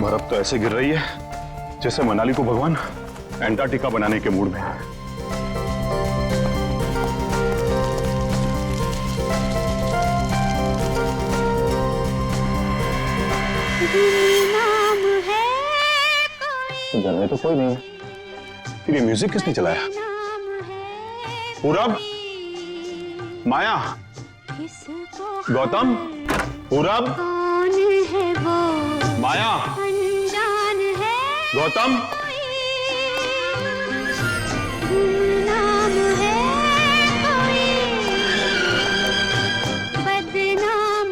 बर्फ तो ऐसे गिर रही है जैसे मनाली को भगवान एंटार्क्टिका बनाने के मूड में है। घर में तो कोई नहीं है, फिर ये म्यूजिक किसने चलाया? पूरब, माया, गौतम, पूरब, माया, गौतम।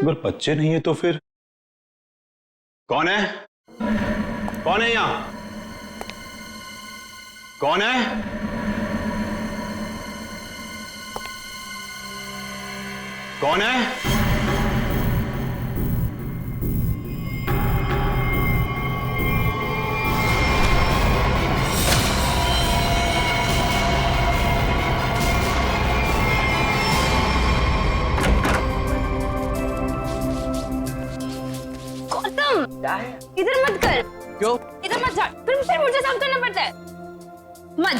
अगर बच्चे नहीं है तो फिर कौन है? कौन है यहां? कौन है? कौन है? गौतम, इधर मत कर। क्यों? इधर मत जा, फिर मुझे साफ करना पड़ता है। मत।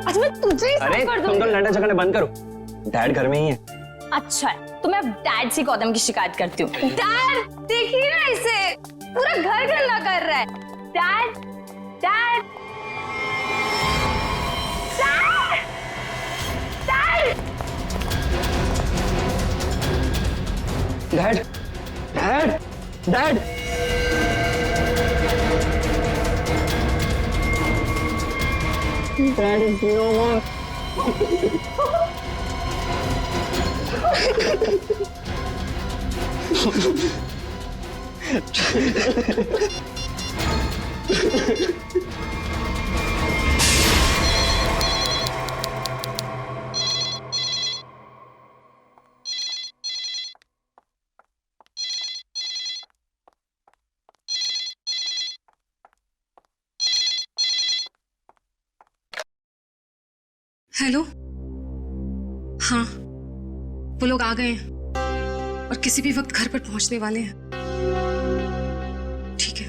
अच्छा मैं तुझे ही साफ कर दूंगी। तुम तो लड़ना झगड़ना बंद करो, डैड घर में ही है। अच्छा है, तो मैं अब डैड से गौतम की शिकायत करती हूँ। डैड देखिए ना इसे, पूरा घर गंदा कर रहा है। Dad, dad, dad, dad, dad, dad. Dad is no more. Hello, हाँ वो लोग आ गए हैं और किसी भी वक्त घर पर पहुंचने वाले हैं। ठीक है।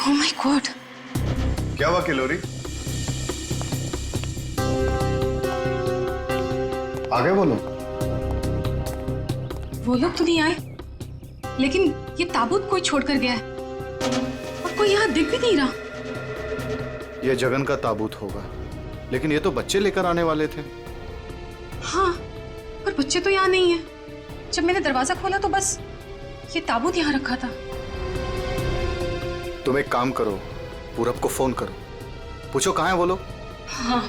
Oh my God! क्या हुआ किलोरी? आ गए वो लोग? वो लोग तो नहीं आए, लेकिन ये ताबूत कोई छोड़कर गया है और कोई यहाँ दिख भी नहीं रहा। ये जगन का ताबूत होगा, लेकिन ये तो बच्चे लेकर आने वाले थे। हाँ, पर बच्चे तो यहाँ नहीं है। जब मैंने दरवाजा खोला तो बस ये ताबूत यहाँ रखा था। तुम एक काम करो, पूरब को फोन करो, पूछो कहाँ है वो लोग। हाँ।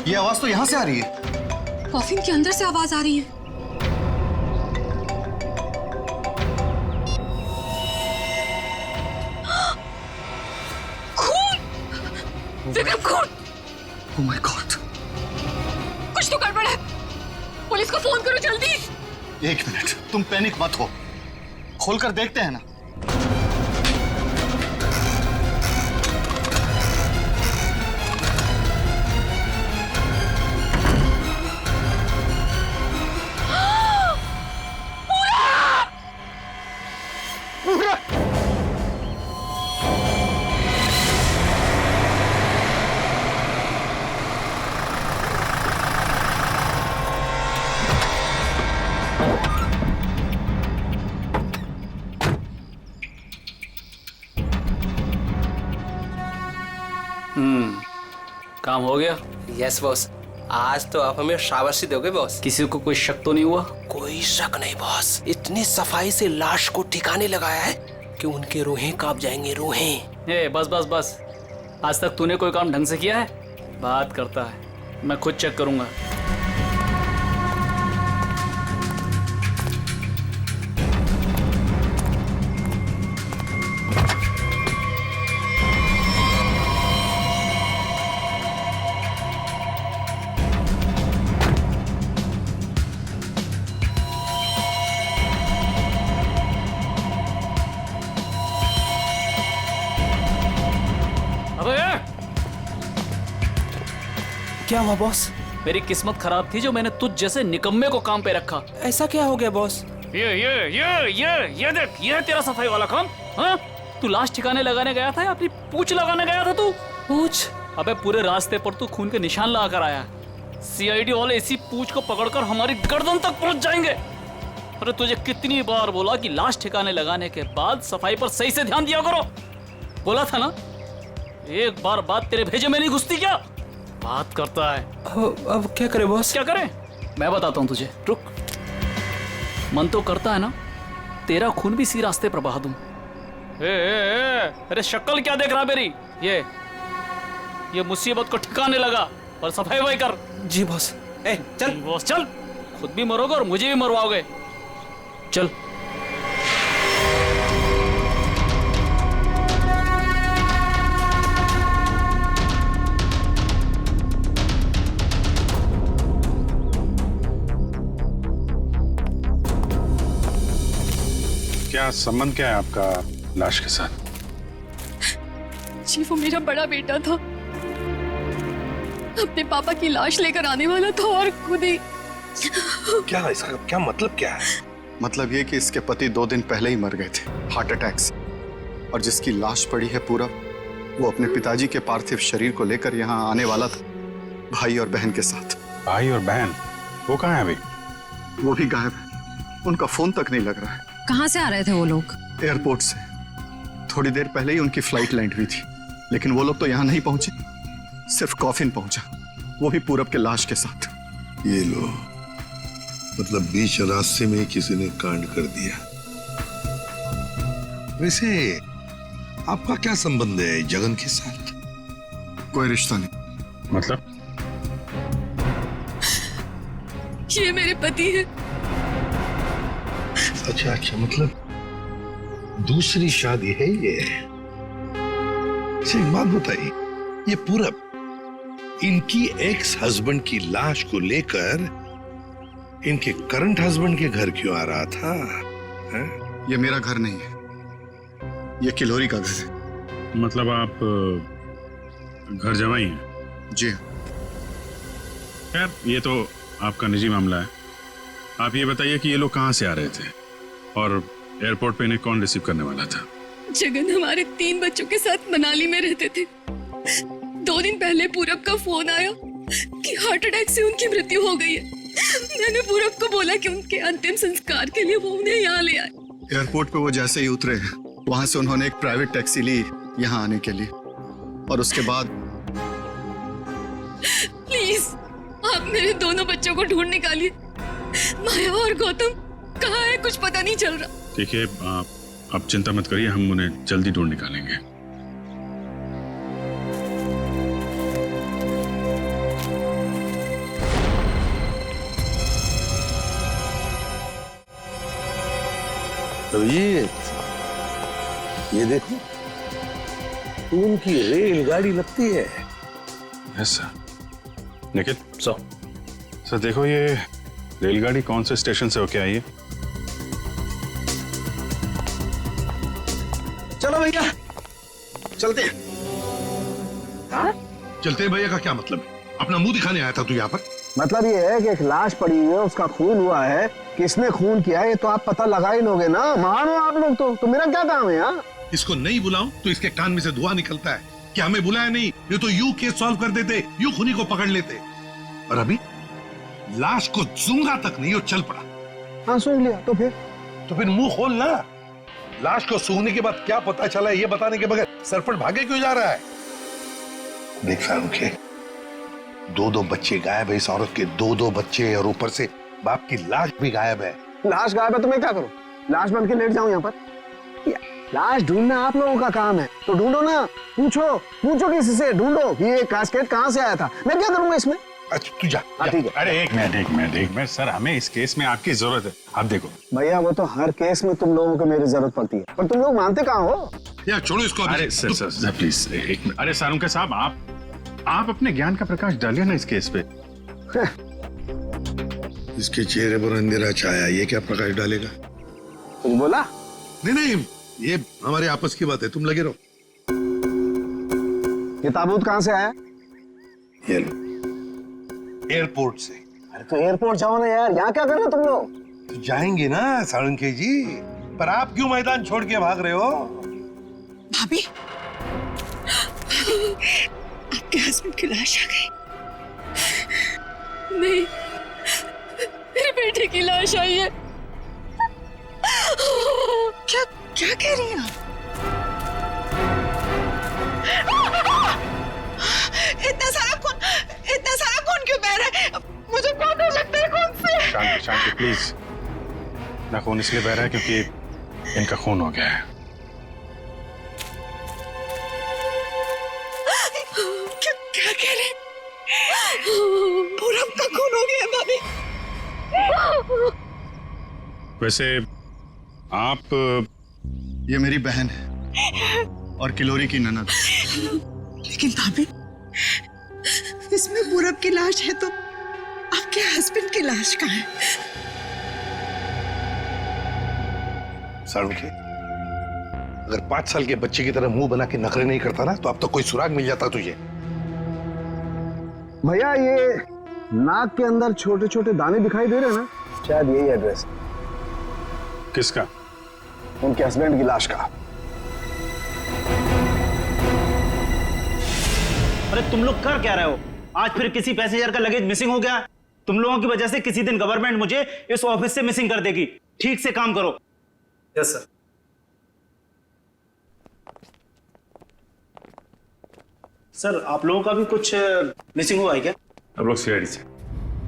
ये आवाज तो यहाँ से आ रही है। कॉफिन के अंदर से आवाज आ रही है। खून! Oh my God! कुछ तो गड़बड़ है। पुलिस को फोन करो जल्दी। 1 मिनट, तुम पैनिक मत हो, खोलकर देखते हैं ना। काम हो गया? यस बॉस, आज तो आप हमें शाबाशी दोगे बॉस। किसी को कोई शक तो नहीं हुआ? कोई शक नहीं बॉस, इतनी सफाई से लाश को ठिकाने लगाया है कि उनके रूहें कांप जाएंगे, रूहें। ए बस बस बस, आज तक तूने कोई काम ढंग से किया है? बात करता है, मैं खुद चेक करूंगा। अबे क्या हुआ बॉस? मेरी किस्मत खराब थी जो मैंने तुझ जैसे निकम्मे को काम पे रखा। ऐसा क्या हो गया बॉस? ये देख, ये है तेरा सफाई वाला काम। हाँ, तू लाश ठिकाने लगाने गया था या अपनी पूछ लगाने गया था तू? पूछ? अबे पूरे रास्ते पर तू खून के निशान लगा कर आया। सीआईडी वाले इसी पूछ को पकड़कर हमारी गर्दन तक पहुंच जाएंगे। अरे तुझे कितनी बार बोला कि लाश ठिकाने लगाने के बाद सफाई पर सही से ध्यान दिया करो। बोला था ना, एक बार बात तेरे भेजे में नहीं घुसती क्या? बात करता है। अब क्या करे बॉस? क्या करें? मैं बताता हूँ तुझे, रुक। मन तो करता है ना तेरा खून भी इसी रास्ते पर बहा दूं। अरे शक्ल क्या देख रहा मेरी? ये मुसीबत को ठिकाने लगा और सफाई वही कर। जी बॉस। ए चल बॉस चल, खुद भी मरोगे और मुझे भी मरवाओगे। चल। क्या संबंध क्या है आपका लाश के साथ? जी वो मेरा बड़ा बेटा था, अपने पापा की लाश लेकर आने वाला था और खुद ही। क्या इसका क्या मतलब क्या है? मतलब ये कि इसके पति 2 दिन पहले ही मर गए थे हार्ट अटैक से, और जिसकी लाश पड़ी है पूरा, वो अपने पिताजी के पार्थिव शरीर को लेकर यहाँ आने वाला था, भाई और बहन के साथ। भाई और बहन वो कहाँ है अभी? वो भी गायब है, उनका फोन तक नहीं लग रहा है। कहाँ से आ रहे थे वो लोग? एयरपोर्ट से। थोड़ी देर पहले ही उनकी फ्लाइट लैंड हुई थी, लेकिन वो लोग तो यहाँ नहीं पहुंचे, सिर्फ कॉफिन पहुंचा, वो भी पूरब के लाश के साथ। ये लो, मतलब बीच रास्ते में किसी ने कांड कर दिया। वैसे आपका क्या संबंध है जगन के साथ? कोई रिश्ता नहीं। मतलब? ये मेरे पति है। अच्छा अच्छा, मतलब दूसरी शादी है ये? अच्छा एक बात बताइए, ये पूरब इनकी एक्स हस्बैंड की लाश को लेकर इनके करंट हस्बैंड के घर क्यों आ रहा था? है? ये मेरा घर नहीं है, ये किलोरी का घर है। मतलब आप घर जमाई हैं? जी। खैर ये तो आपका निजी मामला है। आप ये बताइए कि ये लोग कहाँ से आ रहे थे और एयरपोर्ट पे इन्हें कौन रिसीव करने वाला था? जगन हमारे 3 बच्चों के साथ मनाली में रहते थे। 2 दिन पहले पूरब का फोन आया कि हार्ट अटैक से उनकी मृत्यु हो गई है। मैंने पूरब को बोला कि उनके अंतिम संस्कार के लिए वो उन्हें यहाँ ले आए। एयरपोर्ट पे वो जैसे ही उतरे, वहां से उन्होंने एक प्राइवेट टैक्सी ली यहाँ आने के लिए, और उसके बाद प्लीज आप मेरे दोनों बच्चों को ढूंढ निकालिए। माया और गौतम कहाँ है, कुछ पता नहीं चल रहा। देखिए आप चिंता मत करिए, हम उन्हें जल्दी ढूंढ निकालेंगे। तो ये देखो, उनकी रेलगाड़ी लगती है। Yes sir. निखिल सर देखो, ये रेलगाड़ी कौन से स्टेशन से होके आई है? चलो भैया चलते हैं। चलते हैं भैया का क्या मतलब है? अपना मुंह दिखाने आया था तू यहाँ पर? मतलब ये है कि एक लाश पड़ी हुई है, उसका खून हुआ है, किसने खून किया है ये तो आप पता लगा ही लोगे ना। महान हो आप लोग तो मेरा क्या काम है यहाँ? इसको नहीं बुलाऊं तो इसके कान में से धुआं निकलता है कि हमें बुलाया नहीं, ये तो यूं केस सॉल्व कर देते, यूं खूनी को पकड़ लेते। और अभी लाश को सूंघा तक नहीं और चल पड़ा। हाँ सूंघ लिया तो फिर मुंह खोल ना। लाश को सूंघने के बाद क्या पता चला ये बताने के बगैर सरपट भागे क्यों जा रहा है? देख फारूक, 2 बच्चे गायब है, इस औरत के 2 बच्चे, और ऊपर से बाप की लाश भी गायब है। लाश गायब है तो मैं क्या करूं? लाश बन के लेट जाऊं यहाँ पर? लाश ढूंढना आप लोगों का काम है, तो ढूंढो ना। पूछो किसी से, ढूंढो कि ये कैस्केट कहाँ से आया था। मैं क्या करूंगा इसमें? अच्छा तू जा। ठीक है। अरे एक मिनट सर, हमें इस केस में आपकी जरूरत है। आप देखो भैया, वो तो हर केस में तुम लोगों को मेरी जरूरत पड़ती है, पर तुम लोग मानते कहाँ हो? यार छोड़ो इसको अभी। अरे सर प्लीज एक मिनट। अरे सारुंके साहब, आप अपने ज्ञान का प्रकाश डालिए ना इस केस पे। इसके चेहरे पर अंधेरा छाया, ये क्या प्रकाश डालेगा? कुछ बोला? नहीं, ये हमारे आपस की बात है, तुम लगे रहो। ये ताबूत कहाँ से आया? ये लो, एयरपोर्ट से। अरे तो एयरपोर्ट जाओ ना यार, यहाँ क्या कर रहे हो तुम लोग? तो जाएंगे ना साळुंखे जी, पर आप क्यों मैदान छोड़ के भाग रहे हो? भाभी, आपके हस्बैंड की लाश आ गई। नहीं, मेरे बेटे की लाश आई है। क्या कह रही हैं आप? इतना सारा खून क्यों बह रहा है? मुझे बहुत डर लगता है खून से। शांति प्लीज। ना खून इसलिए बह रहा है क्योंकि इनका खून हो गया है। क्या कह रहे हैं? पूरब का खून हो गया है भाभी। वैसे आप, ये मेरी बहन है और किलोरी की ननद। लेकिन भाभी, इसमें पूरब की लाश है तो आपके हस्बैंड की लाश कहाँ है? साळुंखे, अगर 5 साल के बच्चे की तरह मुंह बना के नखरे नहीं करता ना, तो अब तो कोई सुराग मिल जाता तुझे। भैया, ये नाक के अंदर छोटे छोटे दाने दिखाई दे रहे हैं ना, शायद यही एड्रेस किसका? उनके हस्बैंड की लाश का। अरे तुम लोग कर क्या रहे हो? आज फिर किसी पैसेंजर का लगेज मिसिंग हो गया। तुम लोगों की वजह से किसी दिन गवर्नमेंट मुझे इस ऑफिस से मिसिंग कर देगी। ठीक से काम करो। Yes sir. सर, आप लोगों का भी कुछ मिसिंग हुआ है क्या? अब लोग सीआईडी से।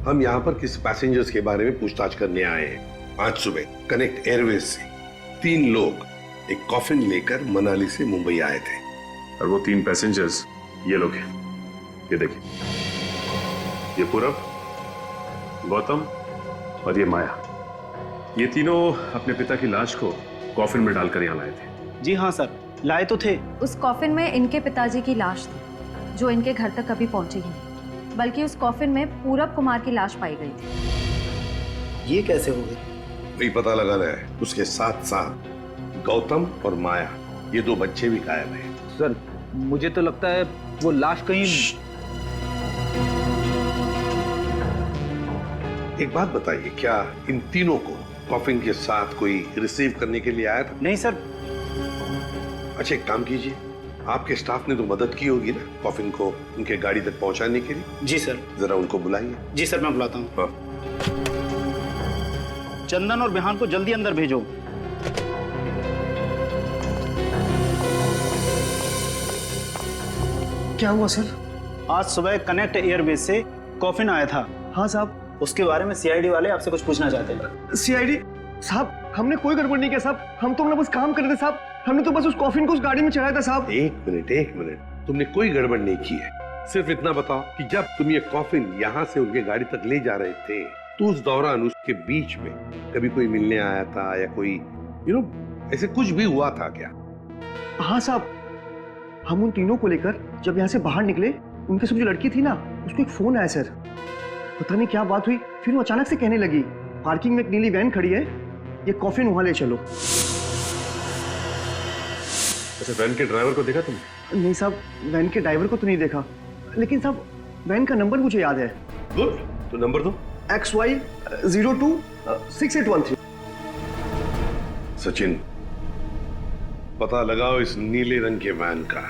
हम यहाँ पर किसी पैसेंजर्स के बारे में पूछताछ करने आए हैं। आज सुबह कनेक्ट एयरवेज से 3 लोग एक कॉफिन लेकर मनाली से मुंबई आए थे। और वो 3 पैसेंजर्स ये लोग हैं। ये देखिए, ये पूरब, गौतम और ये माया। ये तीनों अपने पिता की लाश को कॉफिन में डालकर यहाँ लाए थे। जी हाँ सर, लाए तो थे। उस कॉफिन में इनके पिताजी की लाश थी, जो इनके घर तक कभी पहुंची ही नहीं, बल्कि उस कॉफिन में पूरब कुमार की लाश पाई गई थी। ये कैसे हो गई? वही पता लगाना है। उसके साथ साथ गौतम और माया, ये 2 बच्चे भी गायब हैं। सर, मुझे तो लगता है वो लाश कहीं। एक बात बताइए, क्या इन तीनों को कॉफिन के साथ कोई रिसीव करने के लिए आया था? नहीं सर। अच्छा, एक काम कीजिए, आपके स्टाफ ने तो मदद की होगी ना कॉफिन को उनके गाड़ी तक पहुंचाने के लिए। जी सर। जरा उनको बुलाइए। जी सर, मैं बुलाता हूँ। हाँ। चंदन और बिहान को जल्दी अंदर भेजो। क्या हुआ सर? आज सुबह कनेक्ट एयरवेज से कॉफिन आया था। हाँ साहब। उसके बारे में सीआईडी वाले आपसे कुछ पूछना चाहते हैं। सीआईडी साहब, हमने कोई गड़बड़ नहीं किया साहब। हम तो अपना बस काम कर रहे थे साहब। हमने तो बस उस कॉफिन को उस गाड़ी में चढ़ाया था साहब। एक मिनट, तुमने कोई गड़बड़ नहीं की है। सिर्फ इतना बताओ कि जब तुम ये कॉफिन यहाँ से उनके गाड़ी तक ले जा रहे थे, तो उस दौरान उसके बीच में कभी कोई मिलने आया था या कोई ऐसे कुछ भी हुआ था क्या? हाँ साहब, हम उन तीनों को लेकर जब यहाँ से बाहर निकले, उनके सब जो लड़की थी ना, उसको एक फोन आया सर। पता नहीं क्या बात हुई, फिर वो अचानक से कहने लगी, पार्किंग में एक नीली वैन खड़ी है, ये कॉफिन वहां ले चलो। अच्छा, वैन के ड्राइवर को देखा तुमने? नहीं साहब, वैन के ड्राइवर को तो नहीं देखा, लेकिन साहब वैन का नंबर मुझे याद है। गुड, तो नंबर दो। XY 026813। सचिन, पता लगाओ इस नीले रंग के वैन का।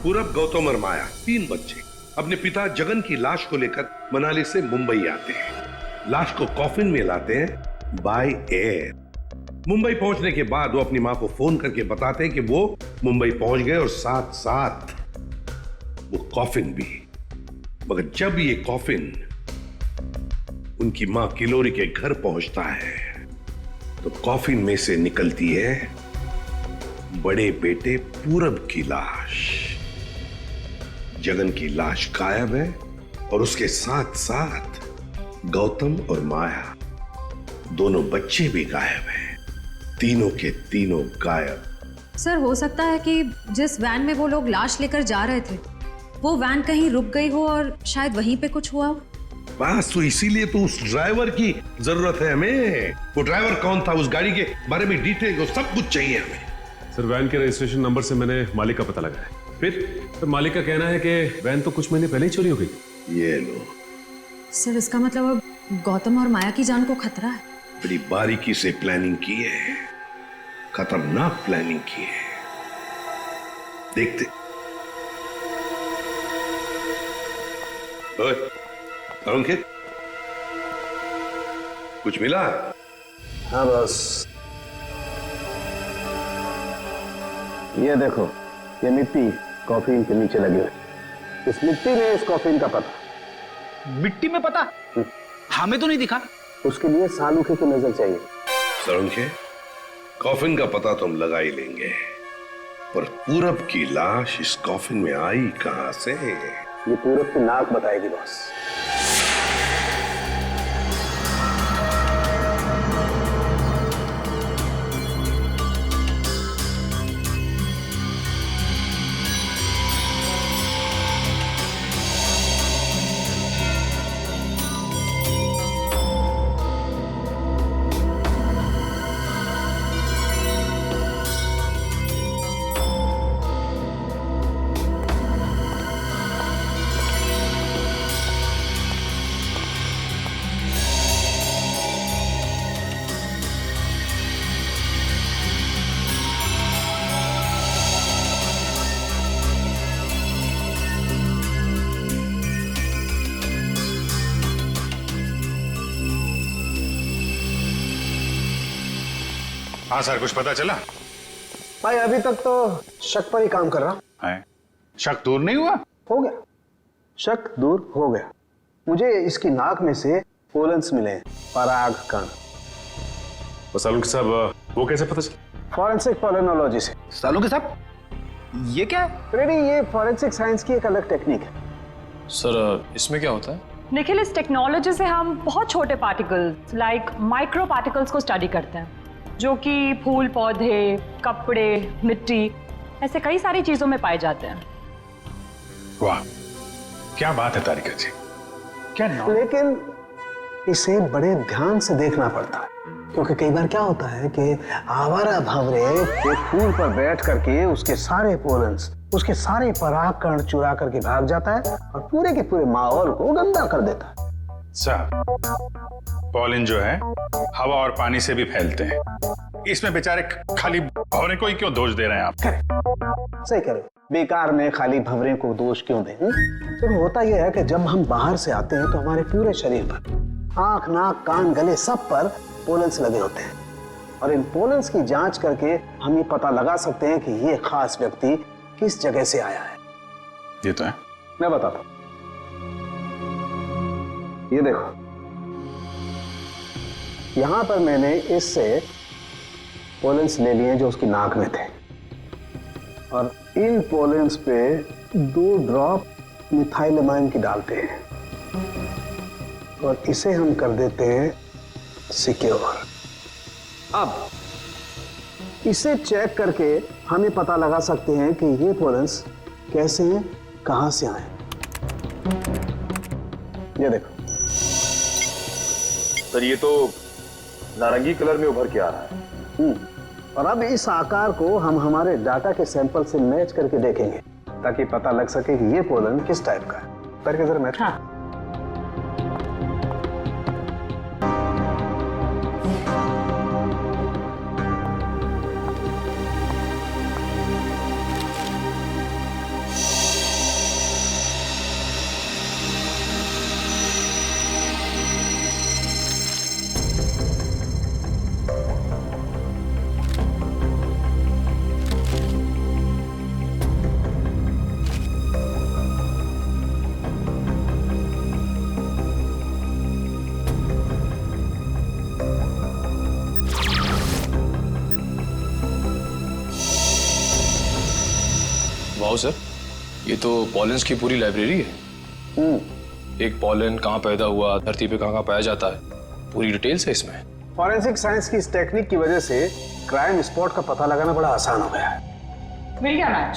पूरब, गौतम और माया, 3 बच्चे अपने पिता जगन की लाश को लेकर मनाली से मुंबई आते हैं। लाश को कॉफिन में लाते हैं बाय एयर। मुंबई पहुंचने के बाद वो अपनी मां को फोन करके बताते हैं कि वो मुंबई पहुंच गए और साथ साथ वो कॉफिन भी। मगर जब ये कॉफिन उनकी मां किलोरी के घर पहुंचता है, तो कॉफिन में से निकलती है बड़े बेटे पूरब की लाश। जगन की लाश गायब है और उसके साथ साथ गौतम और माया दोनों बच्चे भी गायब हैं। तीनों के तीनों गायब। सर, हो सकता है कि जिस वैन में वो लोग लाश लेकर जा रहे थे वो वैन कहीं रुक गई हो और शायद वहीं पे कुछ हुआ हो। बस तो इसीलिए तो उस ड्राइवर की जरूरत है हमें। वो ड्राइवर कौन था, उस गाड़ी के बारे में डिटेल, सब कुछ चाहिए हमें। सर वैन के रजिस्ट्रेशन नंबर से मैंने मालिक का पता लगाया। फिर मालिक का कहना है कि वैन तो कुछ महीने पहले ही चोरी हो गई। ये लो। सर, इसका मतलब अब गौतम और माया की जान को खतरा है। बड़ी बारीकी से प्लानिंग की है, खतरनाक प्लानिंग की है। देखते। ओए, अंकित, कुछ मिला? हाँ बस, ये देखो, ये मिट्टी कॉफीन के नीचे लगी हुई। इस मिट्टी में इस कॉफीन का पता। मिट्टी में पता? हमें तो नहीं दिखा। उसके लिए सालूखे की नजर चाहिए। सरुंखे, कॉफिन का पता तो हम लगा ही लेंगे, पर पूरब की लाश इस कॉफिन में आई कहां से? ये पूरब की नाक बताएगी बॉस। हाँ सर, कुछ पता चला? भाई अभी तक तो शक पर ही काम कर रहा है। शक दूर नहीं हुआ? हो गया, शक दूर हो गया। मुझे इसकी नाक में से पोलन्स मिले हैं, पराग कण। सालुंखे साहब, वो कैसे पता चला? फॉरेंसिक पोलिनोलॉजी से। सालुंखे साहब, ये क्या है? रेडी, ये फॉरेंसिक साइंस की एक अलग टेक्निक है। सर इसमें क्या होता है? निखिल, इस टेक्नोलॉजी से हम बहुत छोटे पार्टिकल्स लाइक माइक्रो पार्टिकल्स को स्टडी करते हैं, जो कि फूल, पौधे, कपड़े, मिट्टी, ऐसे कई सारी चीजों में पाए जाते हैं। वाह, क्या बात है तारिका जी, क्या नाम? लेकिन इसे बड़े ध्यान से देखना पड़ता है, क्योंकि कई बार क्या होता है कि आवारा भंवरे एक फूल पर बैठ करके उसके सारे पोलन्स, उसके सारे पराग कण चुरा करके भाग जाता है और पूरे के पूरे माहौल को गंदा कर देता है। सर, पॉलिन जो है हवा और पानी से भी फैलते हैं। इसमें बेचारे खाली भंवरे को ही क्यों दोष दे रहे हैं आप? सही कह रहे हो, बेकार में खाली भंवरे को दोष क्यों दें? तो होता यह है कि जब हम बाहर से आते हैं तो हमारे पूरे शरीर पर, आंख, नाक, कान, गले, सब पर पोलन्स लगे होते हैं, और इन पोलन्स की जांच करके हम ये पता लगा सकते हैं कि ये खास व्यक्ति किस जगह से आया है। ये तो है। मैं बताता हूं, ये देखो, यहां पर मैंने इससे पोलन्स ले लिए जो उसकी नाक में थे, और इन पोलन्स पे 2 ड्रॉप मिथाइलमाइन की डालते हैं और इसे हम कर देते हैं सिक्योर। अब इसे चेक करके हम ये पता लगा सकते हैं कि ये पोलन्स कैसे हैं, कहां से आए। ये देखो सर, ये तो नारंगी कलर में उभर के आ रहा है। और अब इस आकार को हम हमारे डाटा के सैंपल से मैच करके देखेंगे, ताकि पता लग सके कि ये पोलन किस टाइप का है। करके जरा मैच। हाँ। वाओ सर, ये तो पॉलेंस की पूरी लाइब्रेरी है। एक पॉलन कहाँ पैदा हुआ, धरती पे कहाँ पाया जाता है, पूरी डिटेल्स है इसमें। फॉरेंसिक साइंस की इस टेक्निक की वजह से क्राइम स्पॉट का पता लगाना बड़ा आसान हो गया है। मिल गया मैच।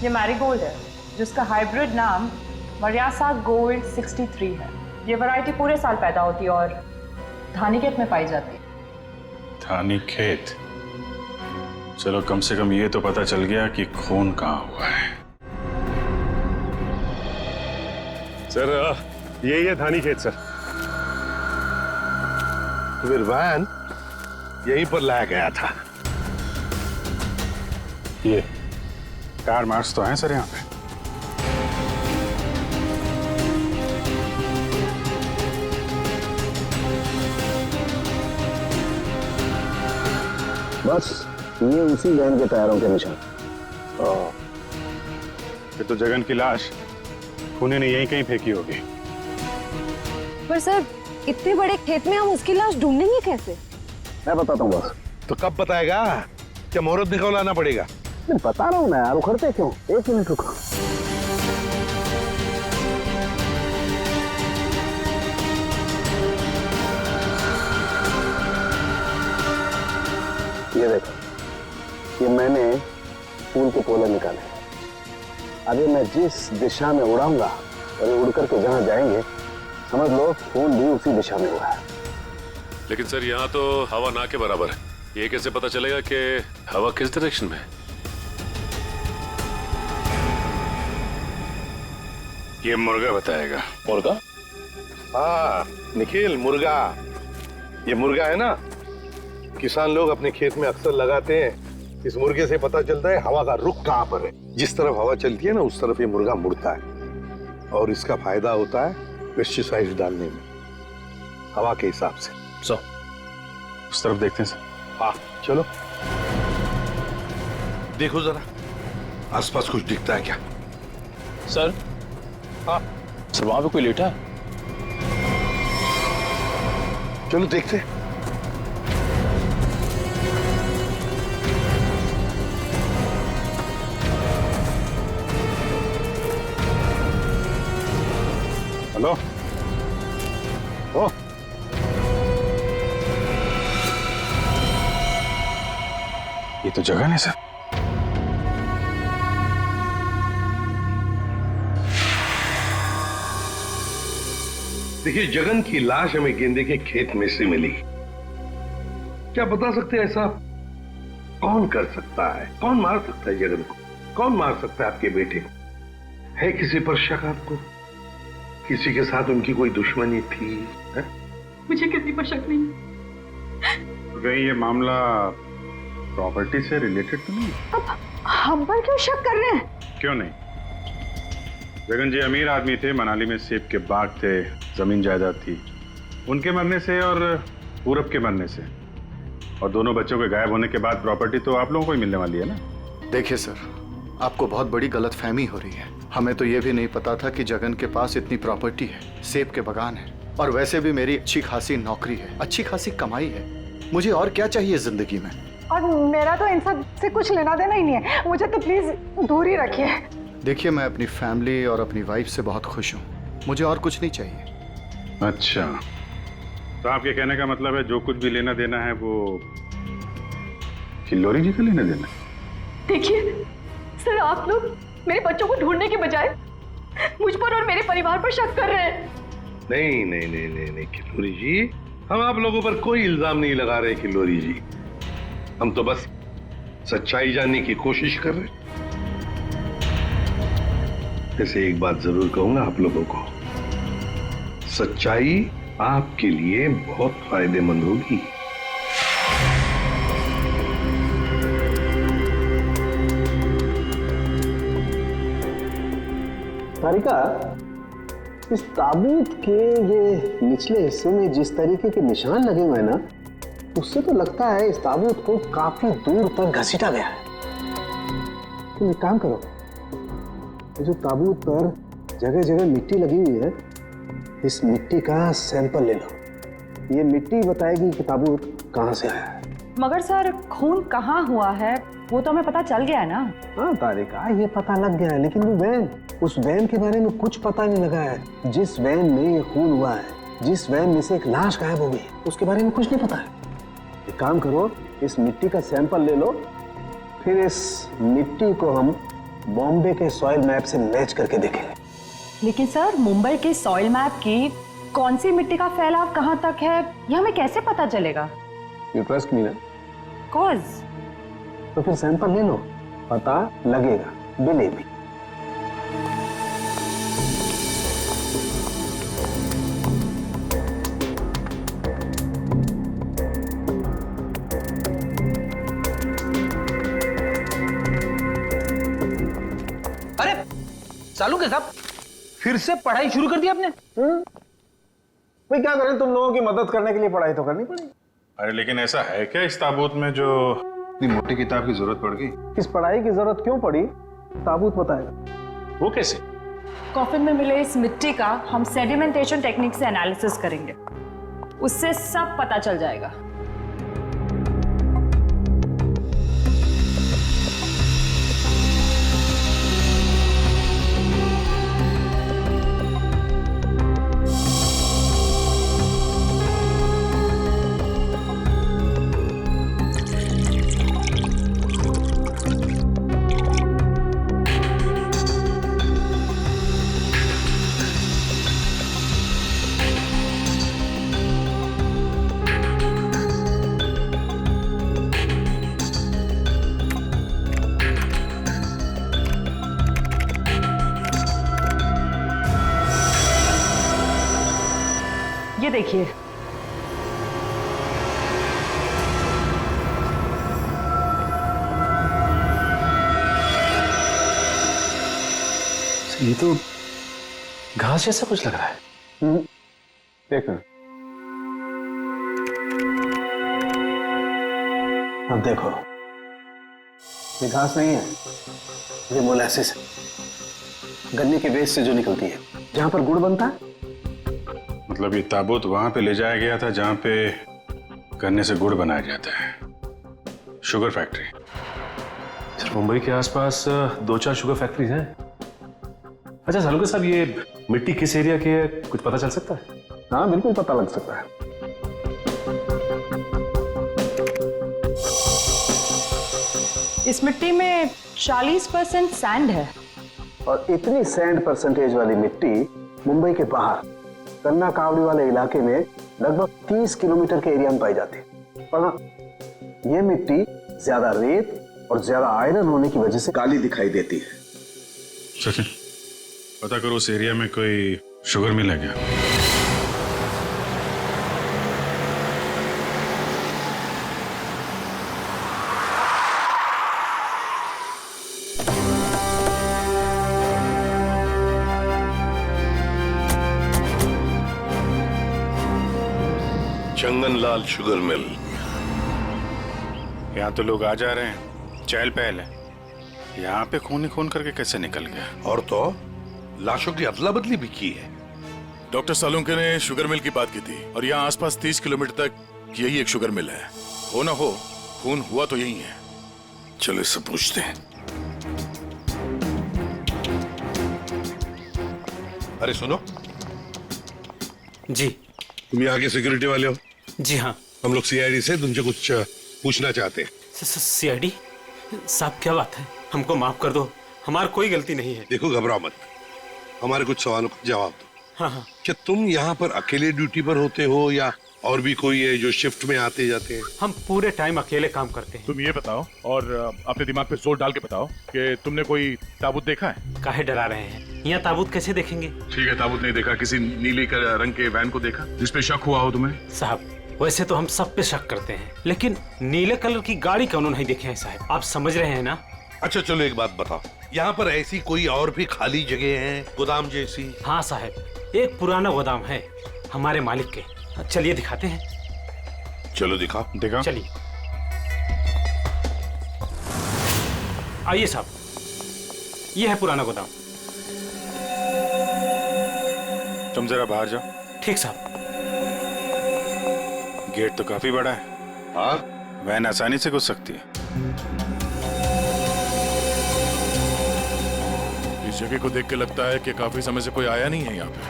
ये मैरीगोल्ड है जिसका हाइब्रिड नाम मरियासा गोल्ड 63 है। ये वैरायटी पूरे साल पैदा होती है और धानीखेत में पाई जाती है। धानीखेत? चलो कम से कम ये तो पता चल गया कि खून कहाँ हुआ है। सर यही है धानीखेत सर। फिर वैन यहीं पर लाया गया था। ये कार मार्क्स तो हैं सर यहाँ पे। बस ये उसी वैन के टायरों के निशान। फिर तो जगन की लाश खूनी ने यहीं कहीं फेंकी होगी। पर सर इतने बड़े खेत में हम उसकी लाश ढूंढेंगे कैसे? मैं बताता हूँ बस। तो कब बताएगा? क्या मुहूर्त निकलवाना पड़ेगा? मैं बता रहा हूँ ना यार, उखड़ते क्यों? 1 मिनट रुको। ये देखो, ये मैंने फूल के पोले निकाले। अभी मैं जिस दिशा में उड़ाऊंगा और ये उड़ करके जहां जाएंगे समझ लो फूल भी उसी दिशा में हुआ है। लेकिन सर यहाँ तो हवा ना के बराबर है, ये कैसे पता चलेगा कि हवा किस डायरेक्शन में है? ये मुर्गा बताएगा। मुर्गा? हाँ निखिल, मुर्गा। ये मुर्गा है ना, किसान लोग अपने खेत में अक्सर लगाते हैं। इस मुर्गे से पता चलता है हवा का रुख कहाँ पर है। जिस तरफ हवा चलती है ना उस तरफ ये मुर्गा मुड़ता है और इसका फायदा होता है पेस्टिसाइड डालने में, हवा के हिसाब से। उस तरफ देखते हैं सर। हाँ चलो देखो जरा आसपास कुछ दिखता है क्या? सर। हाँ सर वहां पे कोई लेटा है? चलो देखते हैं। हेलो। ओ ये तो जगह है सर। देखिए जगन की लाश हमें गेंदे के खेत में से मिली। क्या बता सकते हैं ऐसा कौन कर सकता है? कौन मार सकता है जगन को? कौन मार सकता है आपके बेटे को? है किसी पर शक आपको? किसी के साथ उनकी कोई दुश्मनी थी? है? मुझे किसी पर शक नहीं। कहीं ये मामला प्रॉपर्टी से रिलेटेड तो नहीं? अब हम पर क्यों शक कर रहे हैं? क्यों नहीं? जगन जी अमीर आदमी थे, मनाली में सेब के बाग थे, जमीन जायदाद थी। उनके मरने से और पूरब के मरने से और दोनों बच्चों के गायब होने के बाद प्रॉपर्टी तो आप लोगों को ही मिलने वाली है ना। देखिए सर, आपको बहुत बड़ी गलतफहमी हो रही है। हमें तो ये भी नहीं पता था कि जगन के पास इतनी प्रॉपर्टी है, सेब के बगान है और वैसे भी मेरी अच्छी खासी नौकरी है, अच्छी खासी कमाई है। मुझे और क्या चाहिए जिंदगी में? और मेरा तो इन सब से कुछ लेना देना ही नहीं है, मुझे तो प्लीज दूर ही रखिए। देखिए मैं अपनी फैमिली और अपनी वाइफ से बहुत खुश हूँ, मुझे और कुछ नहीं चाहिए। अच्छा, तो आपके कहने का मतलब है जो कुछ भी लेना देना है वो किल्लोरी जी का लेना देना है? देखिए सर, आप लोग मेरे बच्चों को ढूंढने के बजाय मुझ पर और मेरे परिवार पर शक कर रहे हैं। नहीं नहीं नहीं नहीं नहीं किल्लोरी जी, हम आप लोगों पर कोई इल्जाम नहीं लगा रहे किल्लोरी जी। हम तो बस सच्चाई जानने की कोशिश कर रहे हैं। ऐसे एक बात जरूर कहूंगा आप लोगों को, सच्चाई आपके लिए बहुत फायदेमंद होगी। तारिका, इस ताबूत के ये निचले हिस्से में जिस तरीके के निशान लगे हुए हैं ना, उससे तो लगता है इस ताबूत को काफी दूर तक घसीटा गया है। तुम एक काम करो, जो ताबूत पर जगह जगह मिट्टी लगी हुई है, इस मिट्टी का सैंपल ले लो ये मिट्टी बताएगी कि ताबूत कहाँ से आया है। मगर सर खून कहाँ हुआ है वो तो हमें पता चल गया है ना। हाँ तारिका, ये पता लग गया है, लेकिन वो वैन, उस वैन के बारे में कुछ पता नहीं लगा है। जिस वैन में ये खून हुआ है, जिस वैन में से एक लाश गायब हो गई, उसके बारे में कुछ नहीं पता है। एक काम करो, इस मिट्टी का सैंपल ले लो, फिर इस मिट्टी को हम बॉम्बे के सॉइल मैप से मैच करके देखेंगे। लेकिन सर मुंबई के सॉइल मैप की कौन सी मिट्टी का फैलाव कहाँ तक है ये हमें कैसे पता चलेगा? यू ट्रस्ट मी ना? कॉज तो फिर सैंपल ले लो, पता लगेगा, बिलीव मी। अरे सालू के साहब फिर से पढ़ाई शुरू कर दी आपने? भाई क्या करें, तुम लोगों की मदद करने के लिए पढ़ाई तो करनी पड़ेगी। अरे लेकिन ऐसा है क्या इस ताबूत में जो इतनी मोटी किताब की जरूरत पड़ गई? इस पढ़ाई की जरूरत क्यों पड़ी, ताबूत बताएगा। वो कैसे? कॉफिन में मिले इस मिट्टी का हम सेडिमेंटेशन टेक्निक से एनालिसिस करेंगे, उससे सब पता चल जाएगा। ये देखिए, ये तो घास जैसा कुछ लग रहा है। देखो, अब देखो, ये घास नहीं है, ये मोलासिस है, गन्ने के वेस्ट से जो निकलती है, जहां पर गुड़ बनता है। मतलब ये ताबूत वहां पे ले जाया गया था जहां पे गन्ने से गुड़ बनाया जाता है, शुगर फैक्ट्री। सर मुंबई के आसपास 2-4 शुगर फैक्ट्रीज हैं। अच्छा सालुका साहब, ये मिट्टी किस एरिया की है, कुछ पता चल सकता है? हाँ बिल्कुल पता लग सकता है। इस मिट्टी में 40% सैंड है, और इतनी सैंड परसेंटेज वाली मिट्टी मुंबई के बाहर कन्ना कावड़ी वाले इलाके में लगभग 30 किलोमीटर के एरिया में पाई जाती है। पर हाँ, ये मिट्टी ज्यादा रेत और ज्यादा आयरन होने की वजह से काली दिखाई देती है। सचिन, पता करो उस एरिया में कोई शुगर मिल है क्या? चंगनलाल शुगर मिल। यहाँ तो लोग आ जा रहे हैं, चहल पहल है। यहाँ पे खून ही खून करके कैसे निकल गया? और तो लाशों की अदला बदली भी की है। डॉक्टर सालुंके ने शुगर मिल की बात की थी, और यहाँ आसपास 30 किलोमीटर तक यही एक शुगर मिल है। हो ना हो, खून हुआ तो यही है। चलो इससे पूछते हैं। अरे सुनो जी। तुम यहाँ के सिक्योरिटी वाले हो? जी हाँ। हम लोग सीआईडी से तुमसे कुछ पूछना चाहते हैं। सीआईडी साहब, क्या बात है? हमको माफ कर दो, हमारी कोई गलती नहीं है। देखो घबराओ मत, हमारे कुछ सवालों का जवाब दो। हाँ हाँ। क्या तुम यहाँ पर अकेले ड्यूटी पर होते हो या और भी कोई है जो शिफ्ट में आते जाते हैं? हम पूरे टाइम अकेले काम करते हैं। तुम ये बताओ, और अपने दिमाग पे जोर डाल के बताओ कि तुमने कोई ताबूत देखा है? काहे डरा रहे हैं? यहाँ ताबूत कैसे देखेंगे? ठीक है, ताबूत नहीं देखा। किसी नीले रंग के वैन को देखा जिसपे शक हुआ हो तुम्हें? साहब वैसे तो हम सब पे शक करते हैं, लेकिन नीले कलर की गाड़ी क्यों नहीं देखे हैं साहब? आप समझ रहे हैं ना? अच्छा चलो एक बात बताओ, यहाँ पर ऐसी कोई और भी खाली जगह है, गोदाम जैसी? हाँ साहब, एक पुराना गोदाम है हमारे मालिक के। चलिए दिखाते हैं। चलो दिखाओ। देखा? चलिए आइए साहब, ये है पुराना गोदाम। तुम जरा बाहर जाओ। ठीक साहब। गेट तो काफी बड़ा है। हाँ, वैन आसानी से घुस सकती है। इस जगह को देख के लगता है कि काफी समय से कोई आया नहीं है यहाँ पे।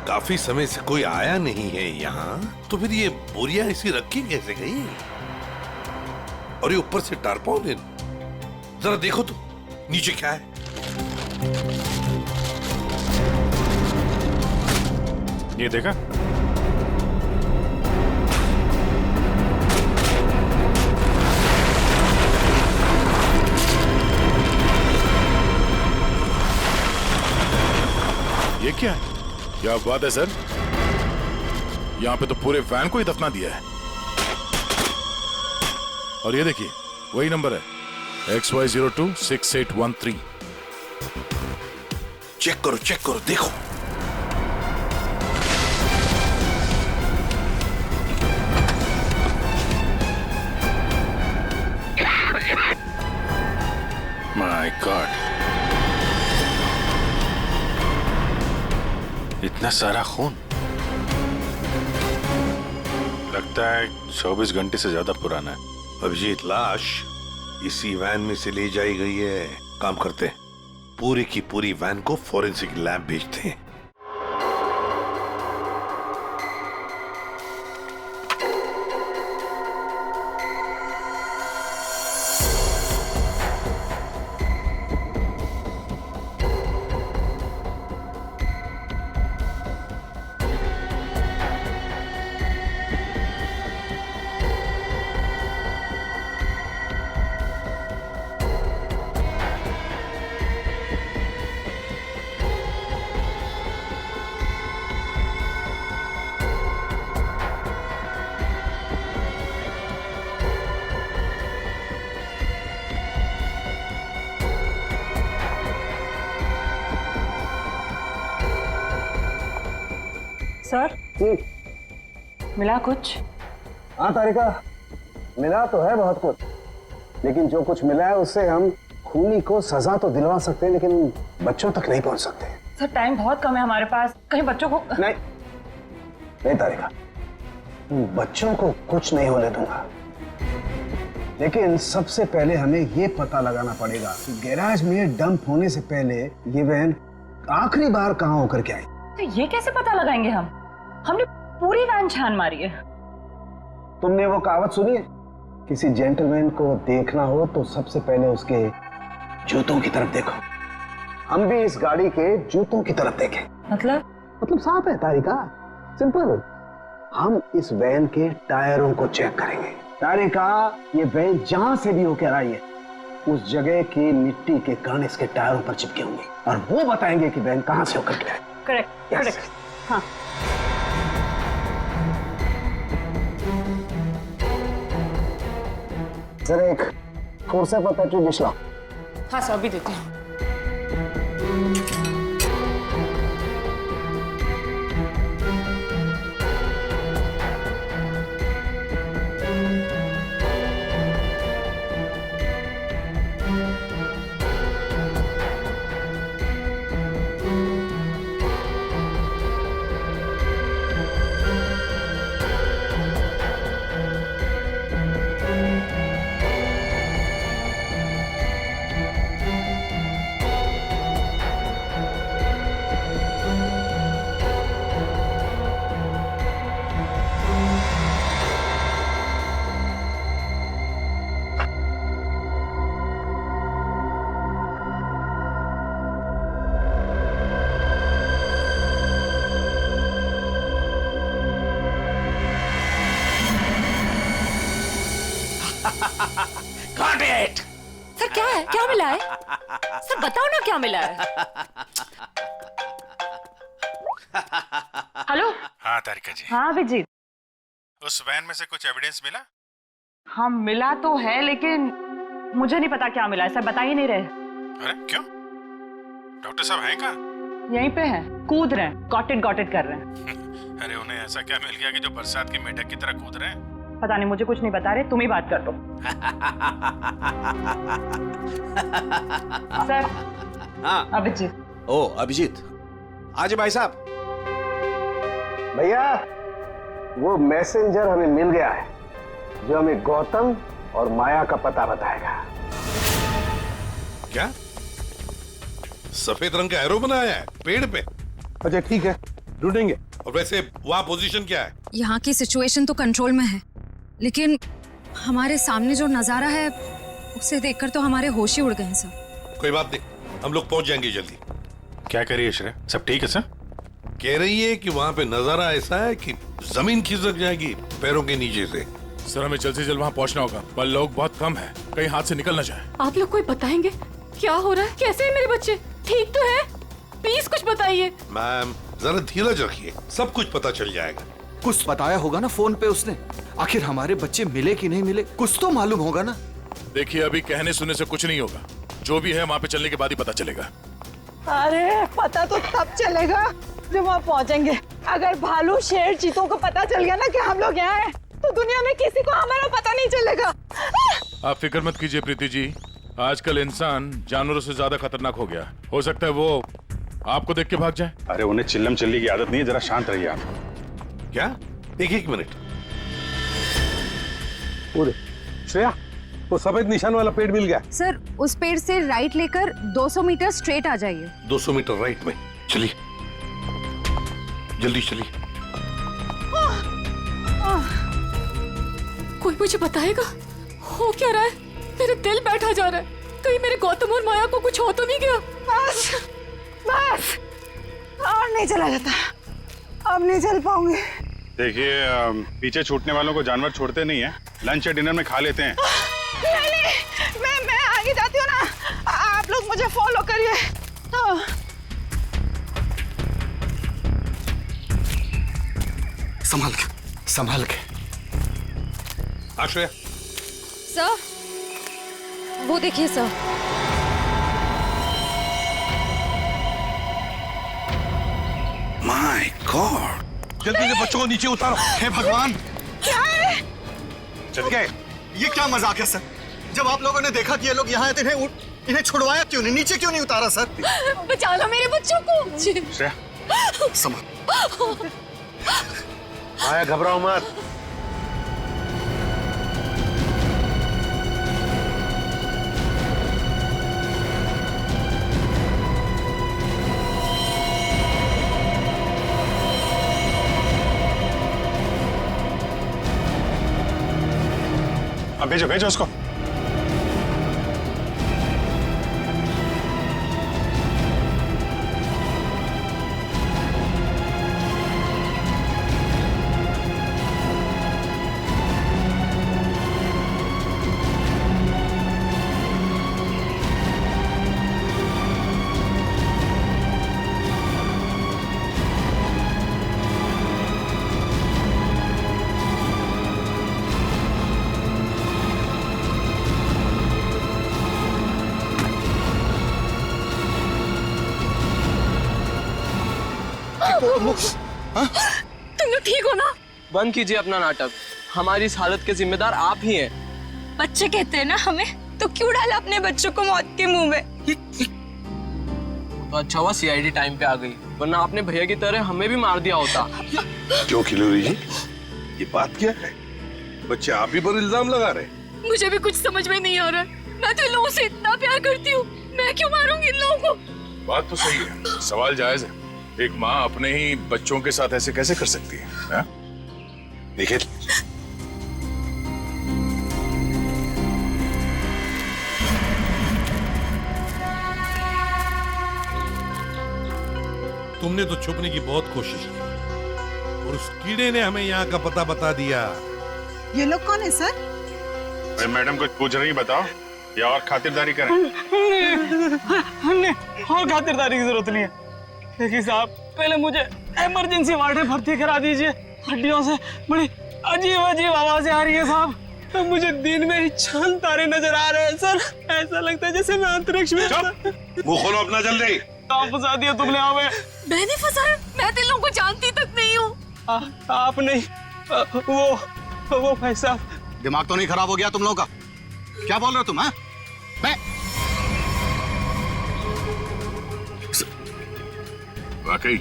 काफी समय से कोई आया नहीं है यहाँ, तो फिर ये बोरियां ऐसी रखी कैसे गई? और ये ऊपर से टारपॉलिन, जरा देखो तो नीचे क्या है। ये देखा? ये क्या है? क्या बात है सर, यहाँ पे तो पूरे वैन को ही दफना दिया है। और ये देखिए, वही नंबर है XY026813। चेक करो, देखो। माय गॉड, इतना सारा खून। लगता है 24 घंटे से ज्यादा पुराना है। अभिजीत, लाश इसी वैन में से ले जाई गई है। काम करते हैं, पूरी की पूरी वैन को फॉरेंसिक लैब भेजते हैं। सर, मिला कुछ? हाँ तारिका, मिला तो है बहुत कुछ, लेकिन जो कुछ मिला है उससे हम खूनी को सजा तो दिलवा सकते हैं, लेकिन बच्चों तक नहीं पहुंच सकते। सर, टाइम बहुत कम है हमारे पास, कहीं बच्चों को नहीं तारिका, बच्चों को कुछ नहीं होने दूंगा, लेकिन सबसे पहले हमें ये पता लगाना पड़ेगा कि गैराज में डंप होने से पहले ये वैन आखिरी बार कहाँ होकर के आई। तो ये कैसे पता लगाएंगे हम? हमने पूरी वैन छान मारी है। तुमने वो कहावत सुनी है, किसी जेंटलमैन को देखना हो तो सबसे पहले उसके जूतों की तरफ देखो। हम भी इस गाड़ी के जूतों की तरफ देखें। मतलब साफ है तारिका, सिंपल। हम इस वैन के टायरों को चेक करेंगे। तारिका, ये वैन जहां से भी होकर आई है उस जगह की मिट्टी के कण इसके टायरों पर चिपके होंगे और वो बताएंगे कि वैन कहां से होकर के आई। करेक्ट। हाँ, जरा एक फोर्स पर पेट्रोल डिश लाओ। हाँ सर, अभी देती हूँ। Got it! सर, क्या है? क्या मिला है? सर बताओ ना, क्या मिला है? हेलो। हाँ तारिका जी। हाँ अभिजीत। उस वैन में से कुछ एविडेंस मिला? हाँ मिला तो है, लेकिन मुझे नहीं पता क्या मिला है। सर बता ही नहीं रहे। अरे क्यों? डॉक्टर साहब हैं कहाँ? यहीं पे हैं, कूद रहे हैं, गॉटेड कर रहे हैं। अरे उन्हें ऐसा क्या मिल गया कि जो बरसात के मेढक की तरह कूद रहे हैं? पता नहीं, मुझे कुछ नहीं बता रहे, तुम ही बात कर दो। सर। हाँ अभिजीत। ओ अभिजीत, आज भाई साहब। भैया वो मैसेंजर हमें मिल गया है जो हमें गौतम और माया का पता बताएगा। क्या सफेद रंग का एरो बनाया है पेड़ पे? अच्छा ठीक है, ढूंढेंगे। और वैसे वहां पोजीशन क्या है? यहाँ की सिचुएशन तो कंट्रोल में है, लेकिन हमारे सामने जो नजारा है उसे देखकर तो हमारे होश ही उड़ गए हैं सर। कोई बात नहीं, हम लोग पहुंच जाएंगे जल्दी। क्या कह रही है श्रेया? सब ठीक है सर? कह रही है कि वहां पे नजारा ऐसा है कि जमीन खिसक जाएगी पैरों के नीचे से। सर हमें जल्द से जल्द वहाँ पहुंचना होगा, पर लोग बहुत कम है, कहीं हाथ से निकल ना जाए। आप लोग कोई बताएंगे क्या हो रहा है? कैसे है मेरे बच्चे? ठीक तो है? प्लीज कुछ बताइए। मैम जरा धीरज रखिए, सब कुछ पता चल जाएगा। कुछ बताया होगा ना फोन पे उसने। आखिर हमारे बच्चे मिले कि नहीं मिले, कुछ तो मालूम होगा ना। देखिए अभी कहने सुनने से कुछ नहीं होगा, जो भी है वहाँ पे चलने के बाद ही पता चलेगा। अरे पता तो तब चलेगा जब वहाँ पहुँचेंगे। अगर भालू शेर चीतों को पता चल गया ना कि हम लोग यहाँ हैं, तो दुनिया में किसी को हमारा पता नहीं चलेगा। आप फिक्र मत कीजिए प्रीति जी, आजकल इंसान जानवरों से ज्यादा खतरनाक हो गया। हो सकता है वो आपको देख के भाग जाए। अरे उन्हें चिल्लम चिल्ली की आदत नहीं है, जरा शांत रहिए आप। क्या? एक मिनट। श्रेया, वो सफेद निशान वाला पेड़ मिल गया। सर उस पेड़ से राइट लेकर 200 मीटर स्ट्रेट आ जाइए। 200 मीटर राइट में। चलिए जल्दी चलिए। कोई मुझे बताएगा हो क्या रहा है? मेरे दिल बैठा जा रहा है, कहीं मेरे गौतम और माया को कुछ हो तो नहीं गया? बस और नहीं चला जाता, अब नहीं चल पाऊंगी। देखिए पीछे छूटने वालों को जानवर छोड़ते नहीं है, लंच या डिनर में खा लेते हैं। नहीं, मैं आगे जाती हूँ ना, आप लोग मुझे फॉलो करिए। संभाल के, संभाल के। आश्रय सर वो देखिए सर। माय गॉड, जल्दी से बच्चों को नीचे उतारो। हे भगवान, क्या है? चल गए। ये क्या मजाक है सर? जब आप लोगों ने देखा कि ये लोग यहाँ आए थे, इन्हें छुड़वाया क्यों नहीं, नीचे क्यों नहीं उतारा सर? बचा लो मेरे बच्चों को। श्रेया संभाल। माया घबराओ मत। अब भेजो भेजो उसको। तुम लोग ठीक हो ना? बंद कीजिए अपना नाटक, हमारी इस हालत के जिम्मेदार आप ही हैं। बच्चे कहते हैं ना हमें, तो क्यों डाला अपने बच्चों को मौत के मुंह में? तो अच्छा हुआ सीआईडी टाइम पे आ गई, वरना आपने भैया की तरह हमें भी मार दिया होता। क्यों खिलोरी जी, ये बात क्या है? बच्चे आप ही पर इल्जाम लगा रहे? मुझे भी कुछ समझ में नहीं आ रहा है। मैं तो इन लोगों से इतना प्यार करती हूँ, मैं क्यों मारूंगी इन लोगों को? बात तो सही है, सवाल जायज है। एक माँ अपने ही बच्चों के साथ ऐसे कैसे कर सकती है? देखिए तुमने तो छुपने की बहुत कोशिश की और उस कीड़े ने हमें यहाँ का पता बता दिया। ये लोग कौन है सर? भाई मैडम कुछ पूछ रही, बताओ या और खातिरदारी करें? हमने और खातिरदारी की जरूरत नहीं है, लेकिन साहब पहले मुझे इमरजेंसी वार्ड में भर्ती करा दीजिए। हड्डियों से बड़ी अजीब अजीब आवाजें आ रही है साहब, तो मुझे दिन में ही चांद तारे नजर आ रहे हैं सर। ऐसा लगता है जैसे मैं अंतरिक्ष में। मुंह खोलो अपना जल्दी। फंसा दिया तुमने हमें। मैंने फंसाया? मैं तो इन लोगों को जानती तक नहीं हूँ। आप नहीं, वो भाई साहब। दिमाग तो नहीं खराब हो गया तुम लोगों का? क्या बोल रहे हो तुम? हाँ, वाकई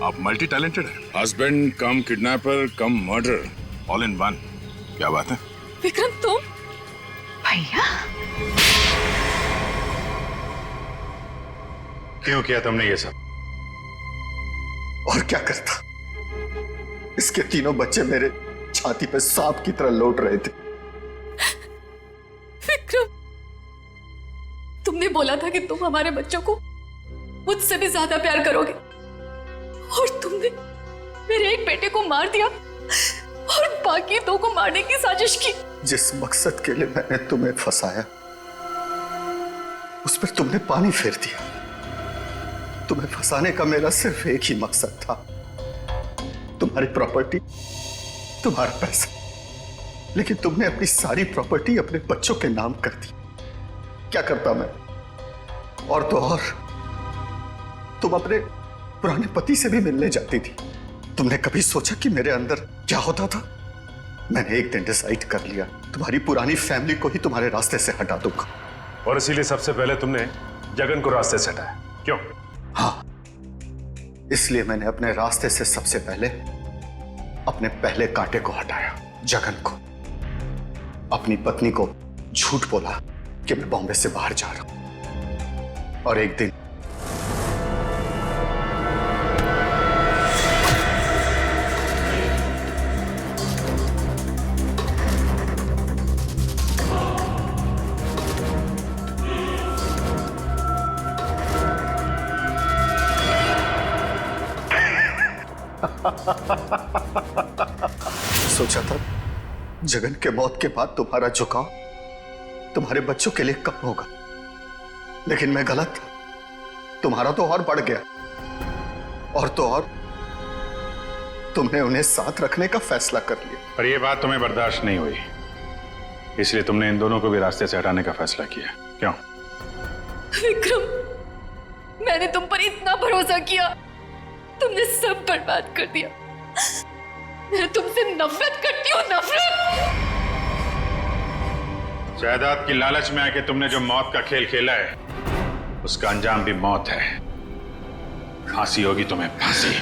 आप मल्टी टैलेंटेड हैं। Husband come kidnapper come murder, all in one. क्या बात है विक्रम, तुम? भैया क्यों किया तुमने ये सब? और क्या करता? इसके तीनों बच्चे मेरे छाती पे सांप की तरह लौट रहे थे। विक्रम, तुमने बोला था कि तुम हमारे बच्चों को मुझसे भी ज्यादा प्यार करोगे, और तुमने मेरे एक बेटे को मार दिया और बाकी दो को मारने की साजिश की। जिस मकसद के लिए मैंने तुम्हें फंसाया उस पर तुमने पानी फेर दिया। तुम्हें फंसाने का मेरा सिर्फ एक ही मकसद था, तुम्हारी प्रॉपर्टी, तुम्हारा पैसा। लेकिन तुमने अपनी सारी प्रॉपर्टी अपने बच्चों के नाम कर दी। क्या करता मैं? और तो और तुम अपने पुराने पति से भी मिलने जाती थी। तुमने कभी सोचा कि मेरे अंदर क्या होता था? मैंने एक दिन डिसाइड कर लिया, तुम्हारी पुरानी फैमिली को ही तुम्हारे रास्ते से हटा दूंगा। और इसीलिए सबसे पहले तुमने जगन को रास्ते से हटाया, क्यों? हाँ, इसलिए मैंने अपने रास्ते से सबसे पहले अपने पहले कांटे को हटाया, जगन को। अपनी पत्नी को झूठ बोला कि मैं बॉम्बे से बाहर जा रहा हूं, और एक दिन सोचा था जगन के मौत के बाद तुम्हारा झुकाव तुम्हारे बच्चों के लिए कम होगा, लेकिन मैं गलत था। तुम्हारा तो और बढ़ गया, और तो और तुमने उन्हें साथ रखने का फैसला कर लिया। पर यह बात तुम्हें बर्दाश्त नहीं हुई, इसलिए तुमने इन दोनों को भी रास्ते से हटाने का फैसला किया, क्यों? विक्रम, मैंने तुम पर इतना भरोसा किया, तुमने सब बर्बाद कर दिया। मैं तुमसे नफरत करती हूँ, नफरत। जायदाद की लालच में आके तुमने जो मौत का खेल खेला है उसका अंजाम भी मौत है। फांसी होगी तुम्हें, फांसी।